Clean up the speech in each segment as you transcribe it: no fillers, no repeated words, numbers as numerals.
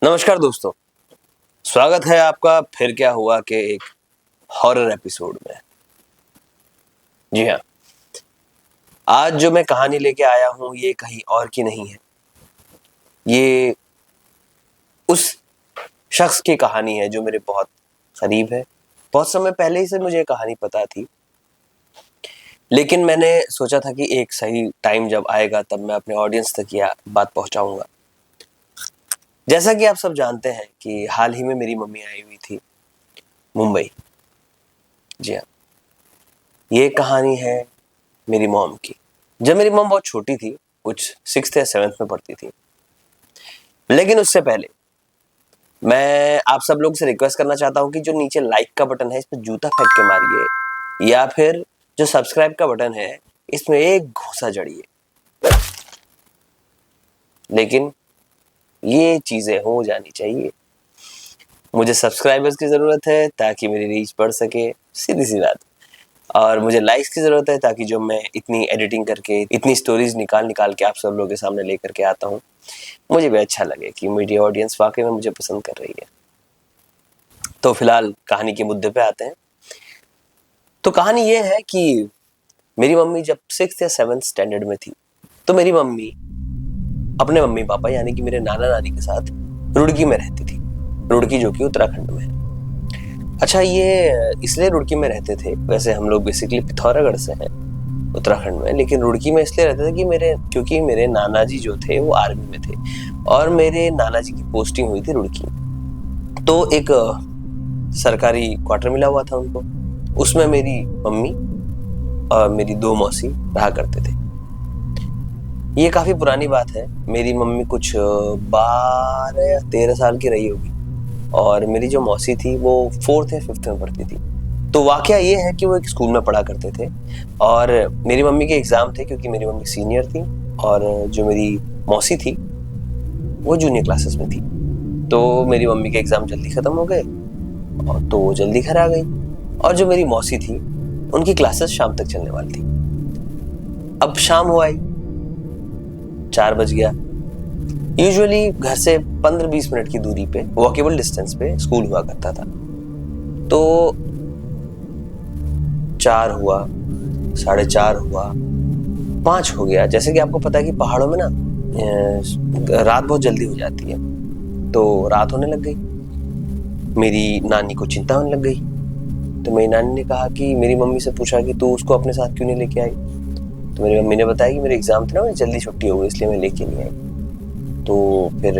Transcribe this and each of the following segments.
नमस्कार दोस्तों, स्वागत है आपका फिर क्या हुआ के एक हॉरर एपिसोड में। जी हाँ, आज जो मैं कहानी लेके आया हूँ ये कहीं और की नहीं है। ये उस शख्स की कहानी है जो मेरे बहुत करीब है। बहुत समय पहले ही से मुझे ये कहानी पता थी, लेकिन मैंने सोचा था कि एक सही टाइम जब आएगा तब मैं अपने ऑडियंस तक ये बात पहुंचाऊंगा। जैसा कि आप सब जानते हैं कि हाल ही में मेरी मम्मी आई हुई थी मुंबई। जी हाँ, ये कहानी है मेरी मॉम की। जब मेरी मॉम बहुत छोटी थी, कुछ 6th या 7th में पढ़ती थी। लेकिन उससे पहले मैं आप सब लोग से रिक्वेस्ट करना चाहता हूं कि जो नीचे लाइक का बटन है इस पर जूता फेंक के मारिए, या फिर जो सब्सक्राइब का बटन है इसमें एक घूंसा जड़िए। लेकिन ये चीजें हो जानी चाहिए। मुझे सब्सक्राइबर्स की जरूरत है ताकि मेरी रीच बढ़ सके, सीधी सी बात। और मुझे लाइक्स की ज़रूरत है ताकि जो मैं इतनी एडिटिंग करके इतनी स्टोरीज निकाल के आप सब लोगों के सामने लेकर के आता हूँ, मुझे भी अच्छा लगे कि मेरी ऑडियंस वाकई में मुझे पसंद कर रही है। तो फिलहाल कहानी के मुद्दे पे आते हैं। तो कहानी ये है कि मेरी मम्मी जब 6th या 7th स्टैंडर्ड में थी, तो मेरी मम्मी अपने मम्मी पापा यानी कि मेरे नाना नानी के साथ रुड़की में रहती थी। रुड़की जो कि उत्तराखंड में है। अच्छा, ये इसलिए रुड़की में रहते थे, वैसे हम लोग बेसिकली पिथौरागढ़ से हैं उत्तराखंड में, लेकिन रुड़की में इसलिए रहते थे कि क्योंकि मेरे नाना जी जो थे वो आर्मी में थे और मेरे नाना जी की पोस्टिंग हुई थी रुड़की। तो एक सरकारी क्वार्टर मिला हुआ था उनको, उसमें मेरी मम्मी और मेरी 2 मौसी रहा करते थे। ये काफी पुरानी बात है। मेरी मम्मी कुछ 12 या 13 साल की रही होगी और मेरी जो मौसी थी वो 4th या 5th में पढ़ती थी। तो वाकया ये है कि वो एक स्कूल में पढ़ा करते थे और मेरी मम्मी के एग्जाम थे क्योंकि मेरी मम्मी सीनियर थी और जो मेरी मौसी थी वो जूनियर क्लासेस में थी। तो मेरी मम्मी के एग्जाम जल्दी खत्म हो गए और तो वो जल्दी घर आ गई। और जो मेरी मौसी थी उनकी क्लासेस शाम तक चलने वाली थी। अब शाम हुआ ही 4 बज गया। यूजुअली घर से 15-20 मिनट की दूरी पे वॉकेबल डिस्टेंस पे स्कूल हुआ करता था। तो 4 हुआ, 4:30 हुआ, 5 हो गया। जैसे कि आपको पता है कि पहाड़ों में ना रात बहुत जल्दी हो जाती है, तो रात होने लग गई। मेरी नानी को चिंता होने लग गई, तो मेरी नानी ने कहा कि मेरी मम्मी से पूछा कि तू उसको अपने साथ क्यों नहीं लेके आई। तो मेरी मम्मी ने बताया कि मेरे एग्जाम थे ना, मुझे जल्दी छुट्टी हो गई इसलिए मैं लेके नहीं आई। तो फिर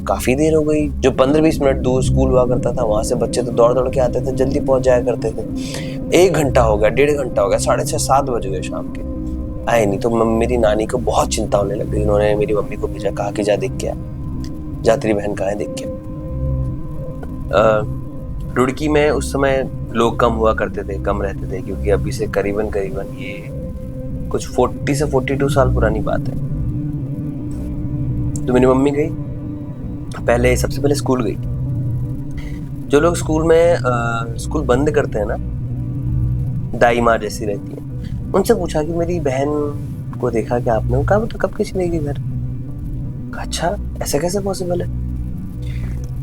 काफ़ी देर हो गई। जो 15-20 मिनट दूर स्कूल हुआ करता था वहाँ से बच्चे तो दौड़ दौड़ के आते थे, जल्दी पहुँच जाया करते थे। 1 घंटा हो गया, 1.5 घंटा हो गया, 6:30-7 बज गए शाम के, आए नहीं। तो मेरी नानी को बहुत चिंता होने लग गई। उन्होंने मेरी मम्मी को भेजा, कहा कि जा देख के आ, जा तेरी बहन कहाँ है देख के आ। रुड़की में उस समय लोग कम हुआ करते थे, कम रहते थे, क्योंकि अभी से करीबन ये कुछ 40 से 42 साल पुरानी बात है। तो मेरी मम्मी गई, सबसे पहले स्कूल गई। जो लोग स्कूल में स्कूल बंद करते हैं ना, दाई माँ जैसी रहती है, उनसे पूछा कि मेरी बहन को देखा क्या आपने। कहा वो तो कब की चली गई घर। अच्छा, ऐसा कैसे पॉसिबल है।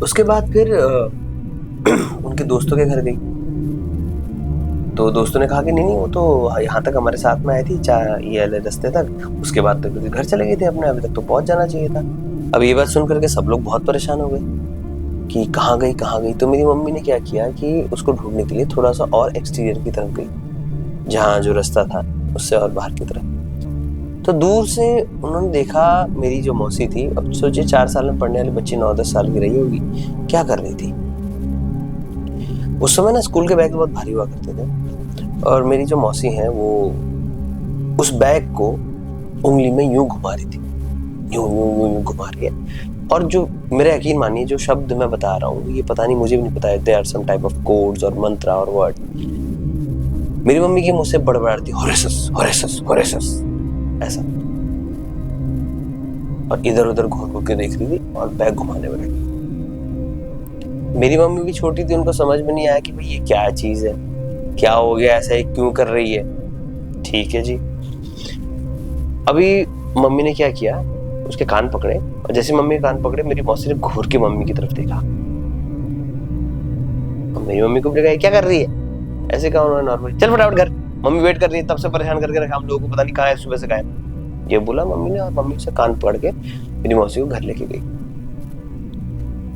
उसके बाद फिर उनके दोस्तों के घर गई, तो दोस्तों ने कहा कि नहीं वो तो यहाँ तक हमारे साथ में आई थी, ये रास्ते तक, उसके बाद तो घर चले गए थे अपने, अभी तक तो पहुंच जाना चाहिए था। अब ये बात सुन करके सब लोग बहुत परेशान हो गए कि कहाँ गई कहाँ गई। तो मेरी मम्मी ने क्या किया कि उसको ढूंढने के लिए थोड़ा सा और एक्सटीरियर की तरफ गई, जहाँ जो रास्ता था उससे और बाहर की तरफ। तो दूर से उन्होंने देखा मेरी जो मौसी थी, अब सोचिए 4 साल में पढ़ने वाली बच्ची 9-10 साल की रही होगी, क्या कर रही थी। उस समय ना स्कूल के बैग बहुत भारी हुआ करते थे और मेरी जो मौसी हैं वो उस बैग को उंगली में यूं घुमा रही थी, यूं घुमा रही है। और जो मेरे यकीन मानिए जो शब्द मैं बता रहा हूँ ये पता नहीं, मुझे भी नहीं पता है, they are some type of codes और मंत्रा और वर्ड। मेरी मम्मी की मुंह से बड़बड़ाती होरेसस होरेसस होरेसस ऐसा, और इधर उधर घूर के देख रही थी और बैग घुमाने में लगी। मेरी मम्मी भी छोटी थी, उनको समझ में नहीं आया कि भाई ये क्या चीज है, क्या हो गया, ऐसा ही क्यों कर रही है। ठीक है जी। अभी मम्मी ने क्या किया, उसके कान पकड़े, और जैसे मम्मी के कान पकड़े मेरी मौसी ने घूर के मम्मी की तरफ देखा। मेरी मम्मी को बोला क्या कर रही है, ऐसे कहा उन्होंने नॉर्मली, चल फटाफट घर, मम्मी वेट कर रही है, तब से परेशान करके रखा हम लोगों को, पता नहीं कहाँ है सुबह से गायब, ये बोला मम्मी ने, और मम्मी से कान पकड़ के मेरी मौसी को घर लेके गई।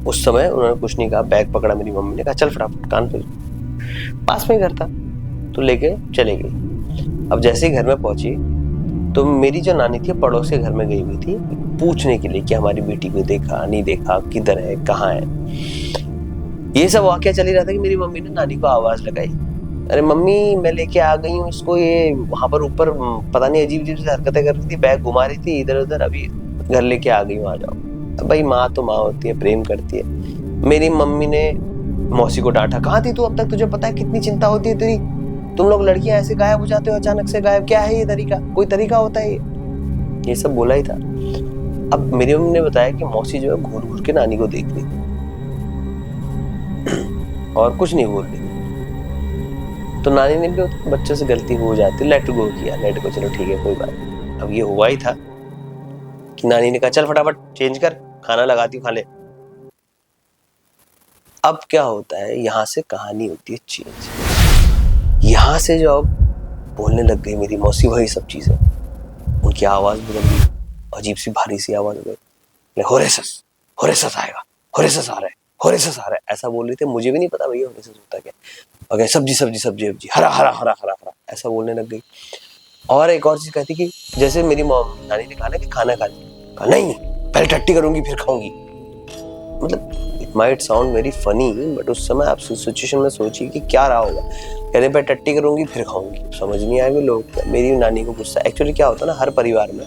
उस समय उन्होंने कुछ नहीं कहा, बैग पकड़ा मेरी मम्मी ने, कहा चल फटाफट, कान पे पास में घर था तो लेके चले गई। अब जैसे ही घर में पहुंची तो मेरी जो नानी थी पड़ोस के घर में गई हुई थी पूछने के लिए कि हमारी बेटी को देखा नहीं देखा, किधर है, कहाँ है। ये सब वाकया चल ही रहा था कि मेरी मम्मी ने नानी को आवाज लगाई, अरे मम्मी मैं लेके आ गई हूँ इसको, ये वहां पर ऊपर पता नहीं अजीब अजीब सी हरकतें कर रही थी, बैग घुमा रही थी इधर उधर, अभी घर लेके आ गई हूँ, आ जाओ। अब भाई माँ तो माँ होती है, प्रेम करती है। मेरी मम्मी ने मौसी को डांटा, कहाँ थी तू अब तक, तुझे पता है कितनी चिंता होती है तेरी, तुम लोग लड़कियां ऐसे गायब हो जाते हो अचानक से गायब, क्या है ये तरीका, कोई तरीका होता है ये सब बोला ही था। अब मेरी मम्मी ने बताया कि मौसी जो है घूर घूर के नानी को देख रही थी और कुछ नहीं बोल रही। तो नानी ने भी बच्चों से गलती हो जाती, लेट गो किया, लेट गो, चलो ठीक है कोई बात नहीं। अब ये हुआ ही था कि नानी ने कहा चल फटाफट चेंज कर, खाना लगाती हूँ खा ले। अब क्या होता है, यहाँ से कहानी होती है चेंज। यहाँ से जो अब बोलने लग गई मेरी मौसी वही सब चीजें, उनकी आवाज बदल गई, अजीब सी भारी सी आवाज हो गई, होरेसस आएगा, होरेसस आ रहा है, होरेसस आ रहा है, ऐसा बोल रही थी। मुझे भी नहीं पता भैया होरेसस होता क्या, अगर सब्जी सब्जी सब्जी सब्जी, हरा हरा हरा हरा हरा, ऐसा बोलने लग गई। और एक और चीज कहती कि जैसे मेरी नानी ने कहा ना कि खाना खा ली, कहा नहीं पहले टट्टी करूंगी फिर खाऊंगी। मतलब it might sound very funny, but उस समय आप सिचुएशन में सोचिए कि क्या रहा होगा। कहते पहले टट्टी करूंगी फिर खाऊंगी, समझ नहीं आएगा लोग। मेरी नानी को गुस्सा, एक्चुअली क्या होता है ना, हर परिवार में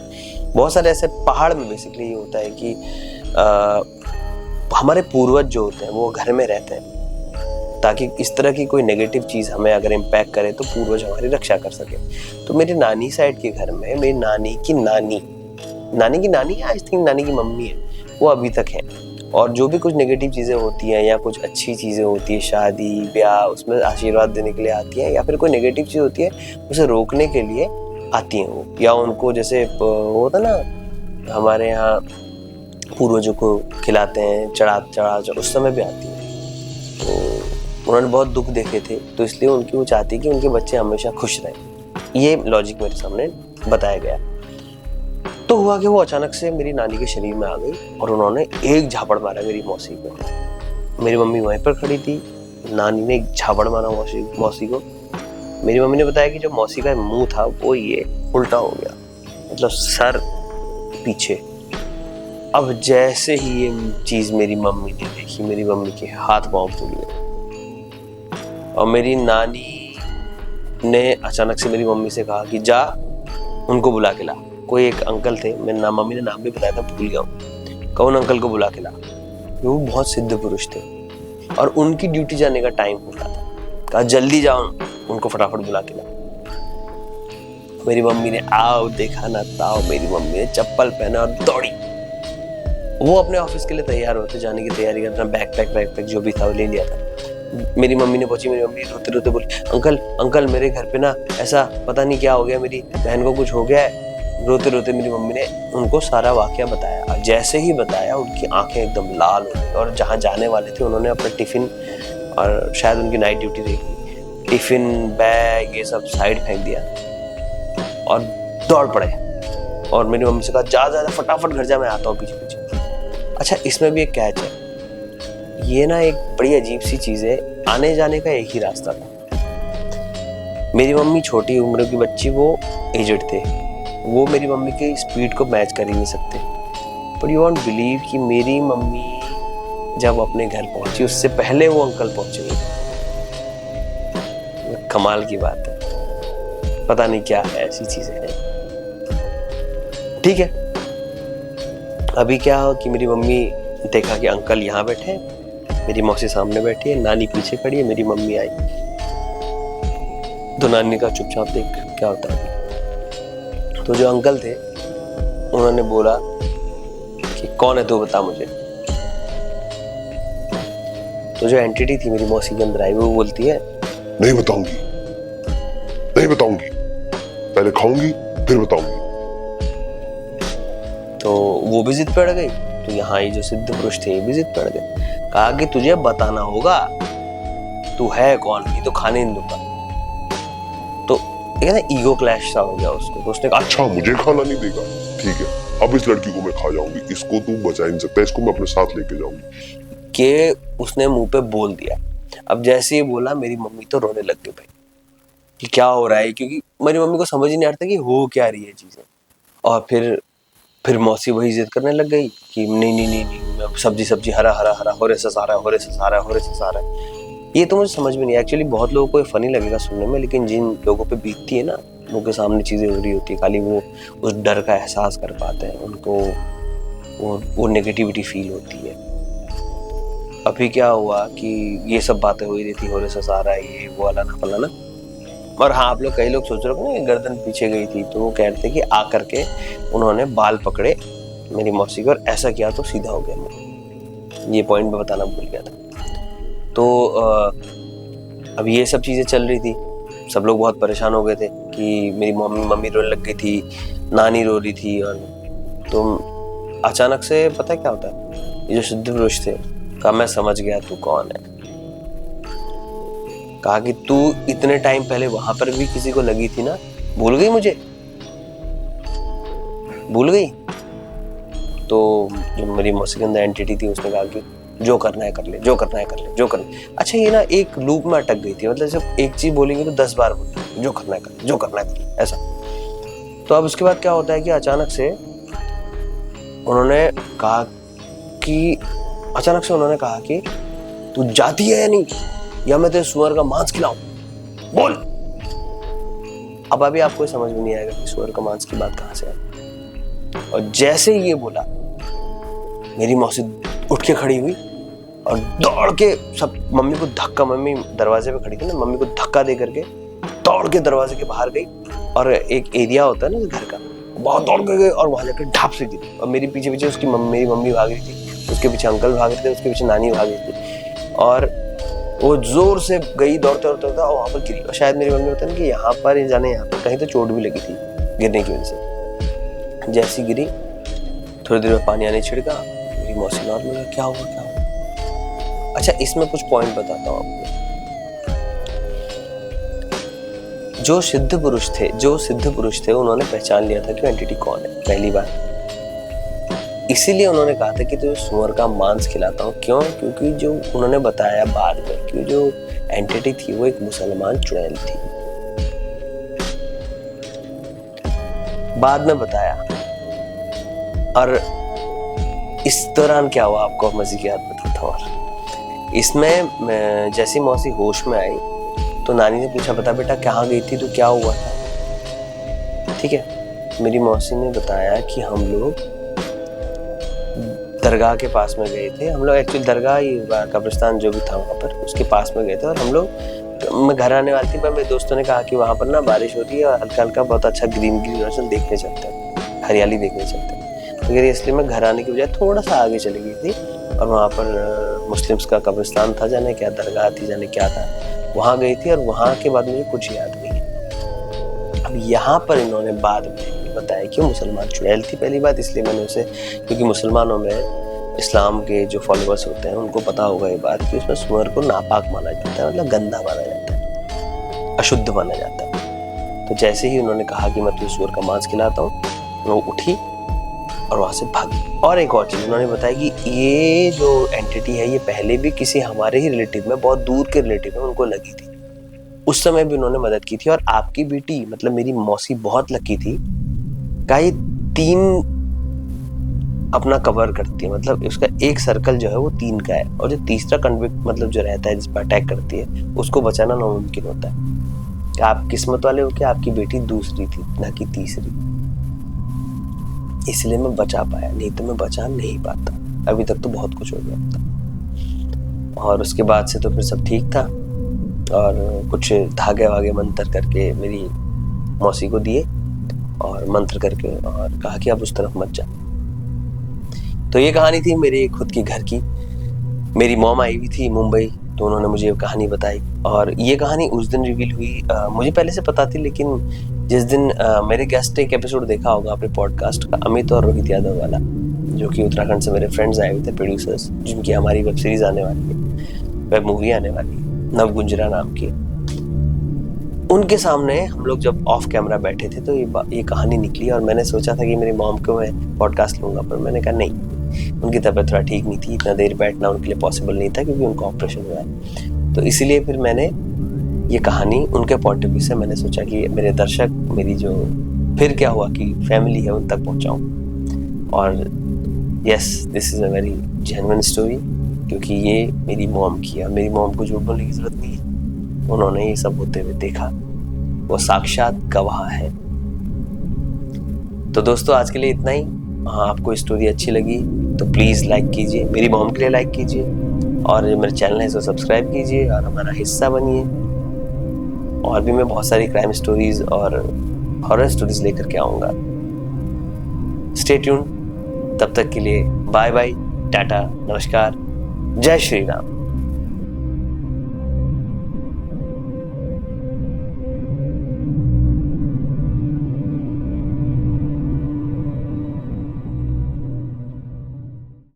बहुत सारे ऐसे, पहाड़ में बेसिकली ये होता है कि हमारे पूर्वज जो होते हैं वो घर में रहते हैं ताकि इस तरह की कोई नेगेटिव चीज हमें अगर इम्पैक्ट करे तो पूर्वज हमारी रक्षा कर सके। तो मेरी नानी साइड के घर में मेरी नानी की नानी आई थिंक नानी की मम्मी है, वो अभी तक है। और जो भी कुछ नेगेटिव चीजें होती हैं या कुछ अच्छी चीजें होती है, शादी ब्याह, उसमें आशीर्वाद देने के लिए आती हैं, या फिर कोई नेगेटिव चीज होती है उसे रोकने के लिए आती हैं वो, या उनको जैसे होता ना हमारे यहाँ पूर्वजों को खिलाते हैं चढ़ा उस समय भी आती है। तो उन्होंने बहुत दुख देखे थे तो इसलिए उनकी वो चाहती है कि उनके बच्चे हमेशा खुश रहें। ये लॉजिक मेरे सामने बताया गया। तो हुआ कि वो अचानक से मेरी नानी के शरीर में आ गई और उन्होंने एक झापड़ मारा मेरी मौसी को। मेरी मम्मी वहीं पर खड़ी थी, नानी ने एक झापड़ मारा मौसी को। मेरी मम्मी ने बताया कि जो मौसी का मुंह था वो ये उल्टा हो गया, मतलब सर पीछे। अब जैसे ही ये चीज मेरी मम्मी ने देखी, मेरी मम्मी के हाथ पांव फूल गए और मेरी नानी ने अचानक से मेरी मम्मी से कहा कि जा उनको बुला के ला। कोई एक अंकल थे, मेरी मम्मी ने नाम भी बताया था, भूल गया हूँ, कौन अंकल को बुला के ला। वो बहुत सिद्ध पुरुष थे और उनकी ड्यूटी जाने का टाइम हो रहा था। कहा जल्दी जाओ उनको फटाफट बुला के ला। मेरी मम्मी ने आओ देखा ना ताओ, मेरी मम्मी ने चप्पल पहना और दौड़ी। वो अपने ऑफिस के लिए तैयार होते, जाने की तैयारी करना, बैकपैक जो भी था वो ले लिया था। मेरी मम्मी ने पहुंची, मेरी मम्मी रोते रोते बोली अंकल मेरे घर पे ना ऐसा पता नहीं क्या हो गया, मेरी बहन को कुछ हो गया है। रोते रोते मेरी मम्मी ने उनको सारा वाकया बताया। जैसे ही बताया उनकी आंखें एकदम लाल हो गई और जहाँ जाने वाले थे उन्होंने अपना टिफिन, और शायद उनकी नाइट ड्यूटी रही, टिफिन बैग ये सब साइड फेंक दिया और दौड़ पड़े। और मेरी मम्मी से कहा जा फटाफट घर जा, मैं आता हूँ पीछे। अच्छा इसमें भी एक कैच है, ये ना एक बड़ी अजीब सी चीज है, आने जाने का एक ही रास्ता था। मेरी मम्मी छोटी उम्र की बच्ची, वो एजड थे, वो मेरी मम्मी की स्पीड को मैच कर ही नहीं सकते। बट यू वॉन्ट बिलीव कि मेरी मम्मी जब अपने घर पहुंची उससे पहले वो अंकल पहुंचे। कमाल की बात है, पता नहीं क्या है, ऐसी चीजें हैं। ठीक है, अभी क्या हो कि मेरी मम्मी देखा कि अंकल यहाँ बैठे हैं, मेरी मौसी सामने बैठी है, नानी पीछे खड़ी है, मेरी मम्मी आई तो नानी का चुपचाप देख क्या होता है। तो जो अंकल थे उन्होंने बोला कि कौन है तू, बता मुझे। तो जो एंटिटी थी मेरी मौसी के अंदर आई, वो बोलती है नहीं बताऊंगी, पहले खाऊंगी फिर बताऊंगी। तो वो भी जिद पड़ गई, तो यहाँ ये जो सिद्ध पुरुष थे ये भी जिद पड़ गए। कहा कि तुझे बताना होगा तू है कौन, ये तो खाने नहीं दूंगा। तो एक ना ईगो क्लैश सा हो गया उसको। तो उसने कहा अच्छा मुझे खाना नहीं देगा, ठीक है अब इस लड़की को मैं खा जाऊंगी, इसको तू बचा ही नहीं सकता, इसको मैं अपने साथ लेके जाऊंगी। कि उसने मुंह पे बोल दिया। अब जैसे ही बोला मेरी मम्मी तो रोने लग गई भाई कि क्या हो रहा है, क्योंकि मेरी मम्मी को समझ ही नहीं आता कि हो क्या रही है चीजें। और फिर मौसी वही जिद करने लग गई कि नहीं नहीं नहीं नहीं, सब्जी सब्जी हरा हरा हरा हो रे ससारा हो रे ससारा हो रे ससारा। ये तो मुझे समझ में नहीं, एक्चुअली बहुत लोगों को ये फनी लगेगा सुनने में, लेकिन जिन लोगों पे बीतती है ना, उनके सामने चीजें हो रही होती है, खाली वो उस डर का एहसास कर पाते हैं, उनको वो नेगेटिविटी फील होती है। अभी क्या हुआ कि ये सब बातें हो रही थी, हो रे ससारा ये वो वाला ना फलाना। और हाँ, आप लोग कई लोग सोच रहे हो ना गर्दन पीछे गई थी, तो वो कहते थे कि आकर के उन्होंने बाल पकड़े मेरी मौसी को और ऐसा किया तो सीधा हो गया। ये पॉइंट मैं बताना भूल गया था। तो अब ये सब चीजें चल रही थी, सब लोग बहुत परेशान हो गए थे कि मेरी मम्मी रोने लग गई थी, नानी रो रही थी। और तो अचानक से पता है क्या होता है, ये जो सिद्ध पुरुष थे कहा मैं समझ गया तू कौन है। कहा कि तू इतने टाइम पहले वहां पर भी किसी को लगी थी ना, भूल गई मुझे, भूल गई। तो जो मेरी मौसी के अंदर एंटिटी थी उसने कहा कि जो करना है कर ले, जो करना है कर ले, जो करना। अच्छा ये ना एक लूप में अटक गई थी, मतलब जब एक चीज बोलेंगे तो 10 बार बोलेंगे जो करना है कर ले, जो करना है कर ले, ऐसा। तो अब उसके बाद क्या होता है कि अचानक से उन्होंने कहा कि तू जाती है या नहीं, या मैं तेरे सुअर का मांस खिलाऊं, बोल। अब अभी आपको समझ में नहीं आएगा कि सुअर का मांस की बात कहां से आई। और जैसे ही ये बोला मेरी मौसी उठ के खड़ी हुई और दौड़ के सब मम्मी को धक्का, मम्मी दरवाजे पे खड़ी थी ना, मम्मी को धक्का दे करके दौड़ के दरवाजे के बाहर गई। और एक एरिया होता है ना घर का, बहुत दौड़ के गई और वहां जाकर ढाप से गिरी। और मेरी पीछे पीछे उसकी मेरी मम्मी भाग रही थी, उसके पीछे अंकल भाग रहे थे, उसके पीछे नानी भाग रही थी। और वो जोर से गई दौड़ते दौड़ते और वहां पर गिरी। और शायद मेरी मम्मी होता है कि यहाँ पर जाने, यहाँ पर कहीं तो चोट भी लगी थी गिरने की वजह से। जैसी गिरी थोड़ी देर में पानी आने छिड़का, मेरी मौसी नॉर्मल, क्या हुआ क्या हुआ। अच्छा इसमें कुछ पॉइंट बताता हूँ आपको। जो सिद्ध पुरुष थे उन्होंने पहचान लिया था कि एंटिटी कौन है पहली बार। इसीलिए उन्होंने कहा था कि तुझे सुअर का मांस खिलाता हूँ। क्यों? क्योंकि जो उन्होंने बताया बाद में कि जो एंटिटी थी वो एक मुसलमान चुड़ैल थी, बाद में बताया। और इस दौरान क्या हुआ आपको मजे की बात बताता हूँ। इसमें जैसी मौसी होश में आई तो नानी ने पूछा बता बेटा कहाँ गई थी, तो क्या हुआ था। ठीक है, मेरी मौसी ने बताया कि हम लोग दरगाह के पास में गए थे। हम लोग एक्चुअली दरगाह कब्रिस्तान जो भी था वहाँ पर उसके पास में गए थे। और हम लोग, मैं घर आने वाली थी पर मेरे दोस्तों ने कहा कि वहाँ पर ना बारिश होती है और हल्का हल्का बहुत अच्छा ग्रीन रोशन देखने चलते हैं, हरियाली देखने चलते हैं। तो इसलिए मैं घर आने की बजाय थोड़ा सा आगे चली गई थी और वहाँ पर मुस्लिम्स का कब्रिस्तान था, जाने क्या दरगाह थी, जाने क्या था, वहाँ गई थी। और वहाँ के बाद मुझे कुछ याद नहीं है। अब यहाँ पर इन्होंने बाद में बताया कि मुसलमान चुड़ैल थी पहली बात, इसलिए मैंने उसे, क्योंकि मुसलमानों में इस्लाम के जो फॉलोअर्स होते हैं उनको पता होगा ये बात कि उसमें सुअर को नापाक माना जाता है, मतलब गंदा माना जाता है, अशुद्ध माना जाता है। तो जैसे ही उन्होंने कहा कि मैं तुझे सुअर का मांस खिलाता हूँ, वो उठी और वहां से भागी। और एक और चीज उन्होंने बताया कि ये जो एंटिटी है ये पहले भी किसी हमारे ही रिलेटिव में, बहुत दूर के रिलेटिव में उनको लगी थी, उस समय भी उन्होंने मदद की थी। और आपकी बेटी मतलब मेरी मौसी बहुत लकी थी, ये 3 अपना कवर करती है, मतलब उसका एक सर्कल जो है वो 3 का है, और जो तीसरा कन्विक्ट मतलब जो रहता है जिस पर अटैक करती है उसको बचाना नामुमकिन होता है। आप किस्मत वाले हो कि आपकी बेटी दूसरी थी ना कि तीसरी, इसलिए मैं बचा पाया, नहीं तो मैं बचा नहीं पाता, अभी तक तो बहुत कुछ हो गया था। और उसके बाद से तो फिर सब ठीक था और कुछ धागे वागे मंत्र करके मेरी मौसी को दिए और मंत्र करके और कहा कि अब उस तरफ मत जा। तो ये कहानी थी मेरे खुद की घर की। मेरी मॉम आई हुई थी मुंबई, तो उन्होंने मुझे कहानी बताई और ये कहानी उस दिन रिवील हुई। मुझे पहले से पता थी, लेकिन जिस दिन मेरे गेस्ट एक एपिसोड देखा होगा आपने पॉडकास्ट का, अमित और रोहित यादव वाला, जो कि उत्तराखंड से मेरे फ्रेंड्स आए हुए थे, प्रोड्यूसर्स, जिनकी हमारी वेब सीरीज आने वाली है, वेब मूवी आने वाली है, नव गुंजरा नाम की। उनके सामने हम लोग जब ऑफ कैमरा बैठे थे तो ये कहानी निकली, और मैंने सोचा था कि मेरी मॉम को मैं पॉडकास्ट लूँगा, पर मैंने कहा नहीं, उनकी तबीयत थोड़ा ठीक नहीं थी, इतना देर बैठना उनके लिए पॉसिबल नहीं था क्योंकि उनका ऑपरेशन हुआ है। तो इसीलिए फिर मैंने ये कहानी उनके पॉइंट ऑफ व्यू से मैंने सोचा कि मेरे दर्शक, मेरी जो फिर क्या हुआ कि फैमिली है, उन तक पहुँचाऊँ। और yes, this is a very genuine story, क्योंकि ये मेरी मॉम की है। मेरी मॉम को झूठ बोलने की ज़रूरत नहीं है, उन्होंने ये सब होते हुए देखा, वो साक्षात गवाह है। तो दोस्तों, आज के लिए इतना ही। हाँ, आपको स्टोरी अच्छी लगी तो प्लीज़ लाइक कीजिए, मेरी मॉम के लिए लाइक कीजिए, और जो मेरा चैनल है इसको सब्सक्राइब कीजिए और हमारा हिस्सा बनिए। और भी मैं बहुत सारी क्राइम स्टोरीज और हॉरर स्टोरीज लेकर के आऊँगा। Stay tune. तब तक के लिए बाय बाय, टाटा, नमस्कार, जय श्री राम।